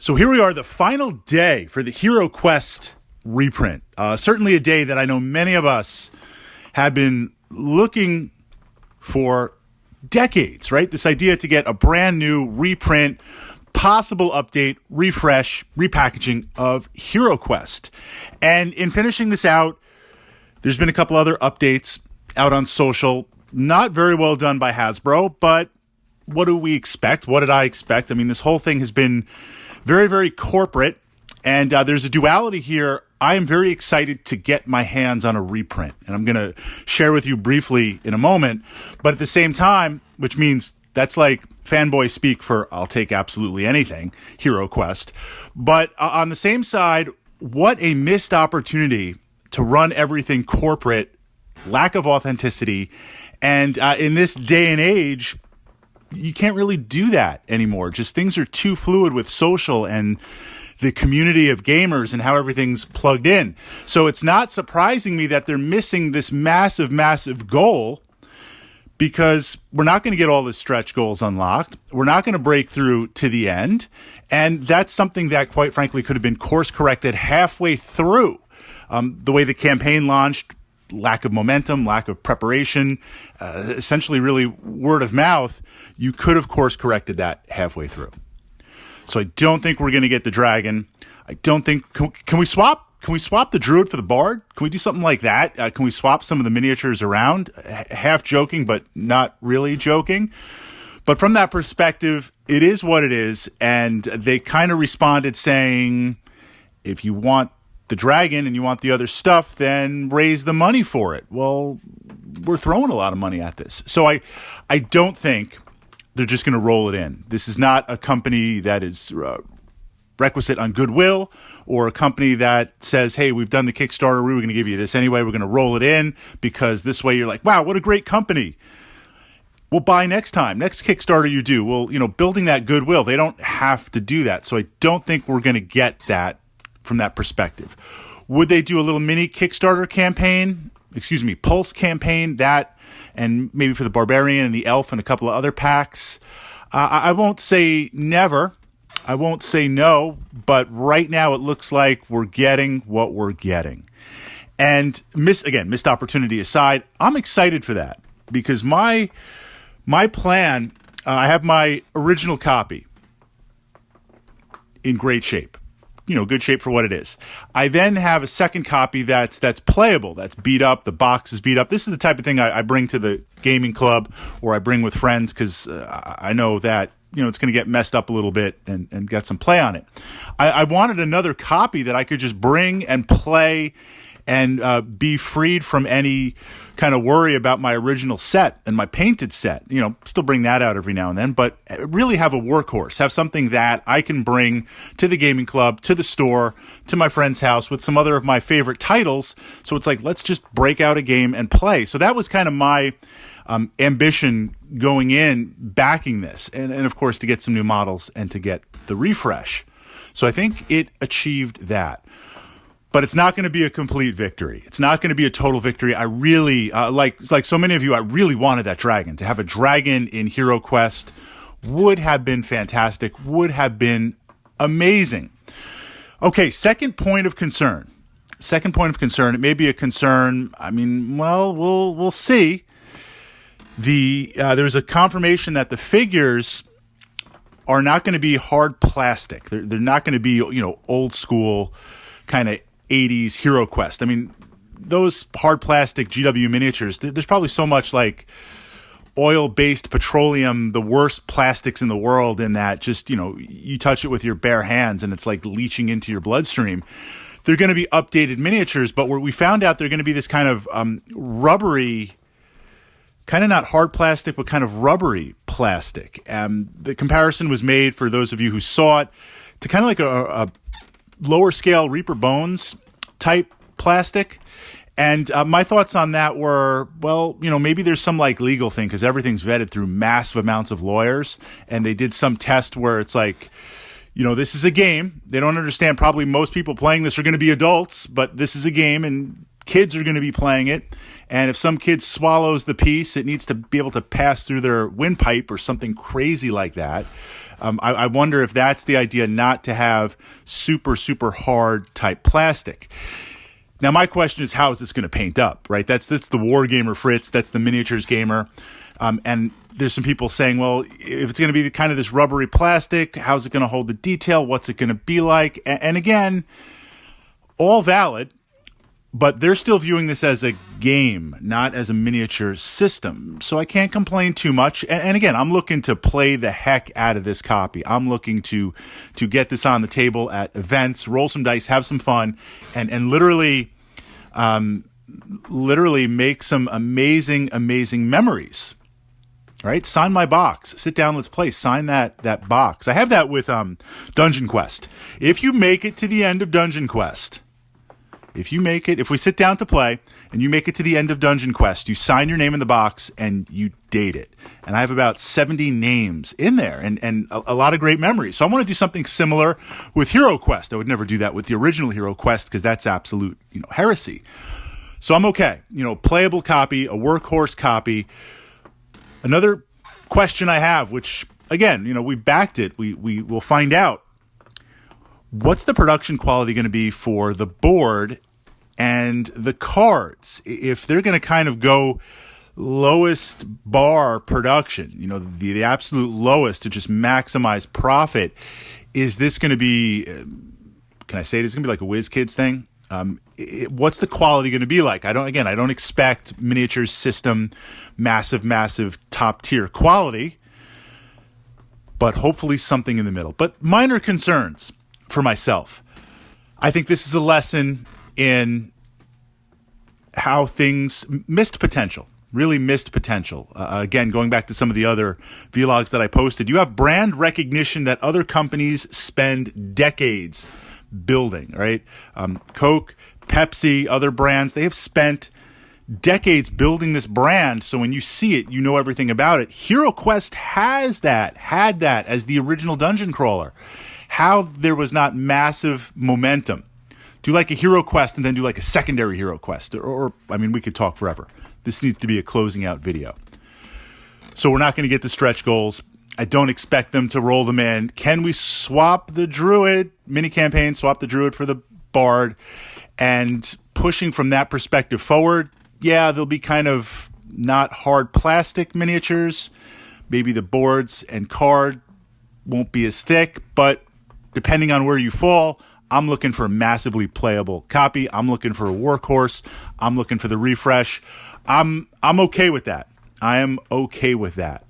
So here we are, the final day for the HeroQuest reprint. Certainly a day that I know many of us have been looking for decades, right? This idea to get a brand new reprint, possible update, refresh, repackaging of HeroQuest. And in finishing this out, there's been a couple other updates out on social. Not very well done by Hasbro, but what do we expect? What did I expect? I mean, this whole thing has been very, very corporate, and there's a duality here. I am very excited to get my hands on a reprint, and I'm going to share with you briefly in a moment. But at the same time, which means that's like fanboy speak for I'll take absolutely anything, HeroQuest. But on the same side, what a missed opportunity to run everything corporate, lack of authenticity, and in this day and age, you can't really do that anymore. Just things are too fluid with social and the community of gamers and how everything's plugged in. So it's not surprising me that they're missing this massive, massive goal, because we're not going to get all the stretch goals unlocked. We're not going to break through to the end. And that's something that, quite frankly, could have been course corrected halfway through. The way the campaign launched, lack of momentum, lack of preparation, essentially really word of mouth, you could have course corrected that halfway through. So I don't think we're going to get the dragon. I don't think, can we swap? Can we swap the druid for the bard? Can we do something like that? Can we swap some of the miniatures around? Half joking, but not really joking. But from that perspective, it is what it is. And they kind of responded saying, if you want the dragon and you want the other stuff, then raise the money for it. Well, we're throwing a lot of money at this. So I don't think they're just going to roll it in. This is not a company that is requisite on goodwill, or a company that says, hey, we've done the Kickstarter, we were going to give you this anyway, we're going to roll it in because this way you're like, wow, what a great company. We'll buy next time. Next Kickstarter you do. Well, building that goodwill, they don't have to do that. So I don't think we're going to get that from that perspective. Would they do a little mini Kickstarter campaign? Pulse campaign, that, and maybe for the Barbarian and the Elf and a couple of other packs. I won't say never. I won't say no, but right now it looks like we're getting what we're getting. And missed opportunity aside, I'm excited for that because my plan, I have my original copy in great shape. Good shape for what it is. I then have a second copy that's playable, that's beat up, the box is beat up. This is the type of thing I bring to the gaming club, or I bring with friends, because I know that it's going to get messed up a little bit and get some play on it. I wanted another copy that I could just bring and play and be freed from any kind of worry about my original set and my painted set. Still bring that out every now and then, but really have a workhorse, have something that I can bring to the gaming club, to the store, to my friend's house with some other of my favorite titles. So it's like, let's just break out a game and play. So that was kind of my ambition going in, backing this, and of course to get some new models and to get the refresh. So I think it achieved that. But it's not going to be a complete victory. It's not going to be a total victory. I really, like so many of you, I really wanted that dragon. To have a dragon in HeroQuest would have been fantastic, would have been amazing. Okay, second point of concern. It may be a concern. I mean, well, we'll see. There's a confirmation that the figures are not going to be hard plastic. They're not going to be, old school kind of 80s HeroQuest. I mean, those hard plastic GW miniatures, there's probably so much like oil-based petroleum, the worst plastics in the world, in that just, you touch it with your bare hands and it's like leaching into your bloodstream. They're going to be updated miniatures, but where we found out they're going to be this kind of rubbery, kind of not hard plastic, but kind of rubbery plastic. The comparison was made, for those of you who saw it, to kind of like a lower scale Reaper Bones type plastic. And my thoughts on that were, well, maybe there's some like legal thing, because everything's vetted through massive amounts of lawyers. And they did some test where it's like, this is a game. They don't understand, probably most people playing this are going to be adults, but this is a game and kids are going to be playing it. And if some kid swallows the piece, it needs to be able to pass through their windpipe or something crazy like that. I wonder if that's the idea, not to have super, super hard type plastic. Now, my question is, how is this going to paint up, right? That's the Wargamer Fritz. That's the miniatures gamer. And there's some people saying, well, if it's going to be kind of this rubbery plastic, how's it going to hold the detail? What's it going to be like? And again, all valid, but they're still viewing this as a game, not as a miniature system. So I can't complain too much. And again, I'm looking to play the heck out of this copy. I'm looking to get this on the table at events, roll some dice, have some fun, and literally make some amazing memories. Right? Sign my box. Sit down, let's play. Sign that box. I have that with Dungeon Quest. If you make it to the end of Dungeon Quest, if we sit down to play and you make it to the end of Dungeon Quest, you sign your name in the box and you date it. And I have about 70 names in there and a lot of great memories. So I want to do something similar with HeroQuest. I would never do that with the original HeroQuest because that's absolute, heresy. So I'm okay. Playable copy, a workhorse copy. Another question I have, which again, we backed it. We will find out. What's the production quality going to be for the board and the cards? If they're going to kind of go lowest bar production, the absolute lowest to just maximize profit, is this going to be, can I say it? It's going to be like a WizKids thing? What's the quality going to be like? I don't expect miniatures system, massive top tier quality, but hopefully something in the middle. But minor concerns for myself. I think this is a lesson in how things missed potential, really missed potential. Again, going back to some of the other vlogs that I posted, you have brand recognition that other companies spend decades building, right? Coke, Pepsi, other brands, they have spent decades building this brand. So when you see it, you know everything about it. HeroQuest had that as the original dungeon crawler. How there was not massive momentum. Do like a HeroQuest and then do like a secondary HeroQuest. Or we could talk forever. This needs to be a closing out video. So we're not going to get the stretch goals. I don't expect them to roll them in. Can we swap the Druid mini campaign, swap the Druid for the Bard, and pushing from that perspective forward? Yeah, they'll be kind of not hard plastic miniatures. Maybe the boards and card won't be as thick, but depending on where you fall, I'm looking for a massively playable copy. I'm looking for a workhorse. I'm looking for the refresh. I'm okay with that. I am okay with that.